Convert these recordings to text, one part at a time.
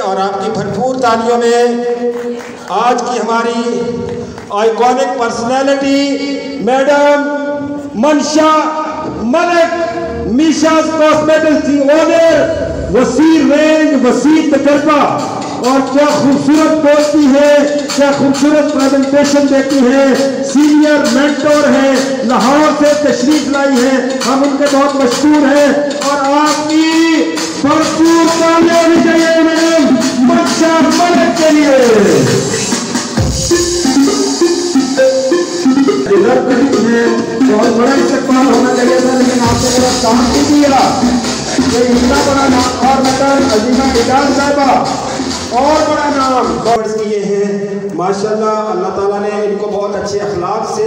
और आपकी भरपूर तालियों में आज की हमारी आइकॉनिक पर्सनैलिटी मैडम मनशा मलिक, मीशाज कॉस्मेटिक्स की ओनर, वसी रेंज, वसी तजर्बा, और क्या खूबसूरत बोलती है, क्या खूबसूरत प्रेजेंटेशन देती है। सीनियर मेंटोर है, लाहौर से तशरीफ लाई है, हम उनके बहुत मशहूर हैं और आपकी भरपूर तालियां भी चाहिए मैडम मनशा मलिक के लिए। बहुत बड़ा इस्तेमाल होना चाहिए था, लेकिन आपने मेरा काम नहीं दिया। ये इतना बड़ा नाम और मैडम अजीमा इजाज साहिबा और बड़ा नाम गॉड्स किए हैं माशाल्लाह। अल्लाह ताला ने इनको बहुत अच्छे अखलाक से,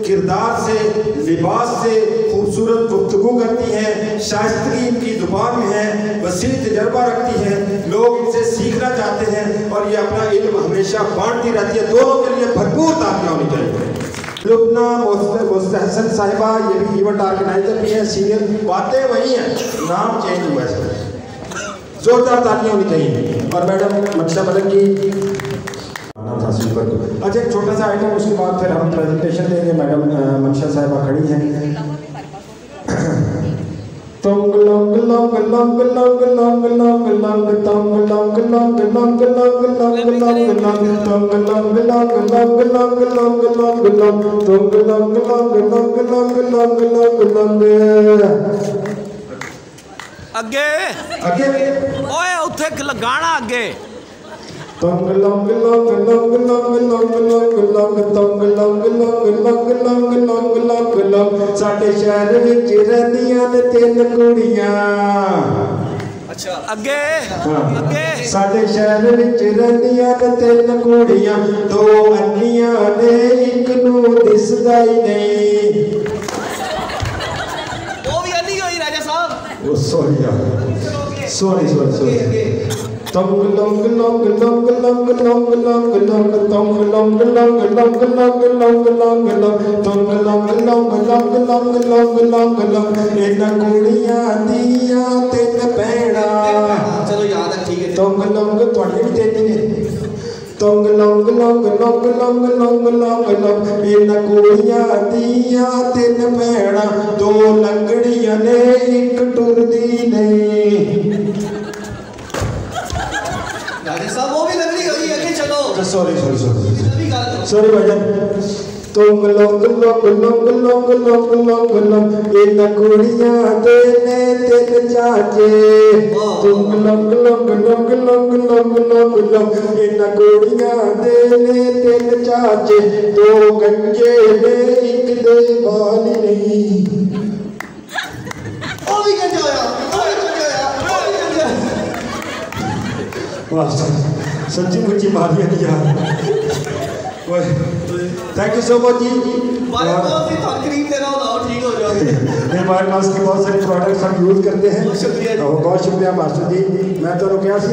किरदार से, लिबास से खूबसूरत गुफ्तगू करती हैं, शाइस्तगी इनकी जुबान में है, वसी तजर्बा रखती है, लोग इनसे सीखना चाहते हैं और ये अपना इल्म हमेशा बांटती रहती है। दोनों के लिए भरपूर तालियां होनी चाहिए। लुबना मुस्तहसन साहिबा, ये भी इवेंट ऑर्गेनाइजर भी है, सीनियर, बातें वही हैं, नाम चेंज हुआ है। जोरदार तालियां होनी चाहिए। और मैडम मनशा मलिक की अच्छा एक छोटा सा आइटम, उसके बाद फिर हम प्रेजेंटेशन देंगे। मैडम मनशा साहिबा खड़ी हैं। तंग लंग लंग लंग लंग लंग लंग लंग तंग लंग लंग लंग लंग लंग लंग लंग तंग लंग लंग लंग लंग लंग लंग लंग तंग लंग लंग लंग लंग लंग लंग लंग। अगे अगे ओए उथे गाना अगे तंग लंग लंग लंग लंग लंग लंग लंग तंग लंग लंग लंग लंग लंग लंग लंग। साडे शहर विच रहंदियां ने तीन कुड़ियां। अच्छा अगे अगे साडे शहर विच रहंदियां ने तीन कुड़ियां, दो अन्नियां ने इक नूं दिसदा ही नहीं। वो भी अन्नी होई राजा साहब। ओ सॉरी यार, सॉरी सॉरी सॉरी। तंग लंग लंग लंग लंग लंग लंग लंग तंग लंग लंग लंग लंग लंग लंग लंग तंग लंग लंग लंग लंग लंग लंग लंग। इन्हां कुड़ियां दियां तीन भैणां। चलो याद है, ठीक है। तंग लंग तुहाडे भी तीन ने। तंग लंग लंग लंग लंग लंग लंग लंग। इन्हां कुड़ियां दियां तीन भैणां, दो लंगड़ियां ने इक टुरदी नहीं। वो भी लग रही होगी आगे चलो। सॉरी सॉरी सॉरी सॉरी भाईजान। तुम लोग लोग लोग लोग लोग लोग लोग इन कुड़ियां दे ने तीन चाचे। तुम लोग लोग लोग लोग लोग लोग लोग इन कुड़ियां दे ने तीन चाचे, दो गंजे ने एक दे बाल नहीं। ओ भी गंजा होया, ओ भी गंजा होया, ओ भी गंजा। वाह सच्ची मुच्ची मारिया नहीं यार। Thank you so much ji. Cream दे रहा हूँ, ठीक हो जाओगे। हमारे पास के बहुत सारे प्रोडक्ट्स हम यूज़ करते हैं। बहुत शुक्रिया, बहुत शुक्रिया मास्टर जी। मैं तो क्या सी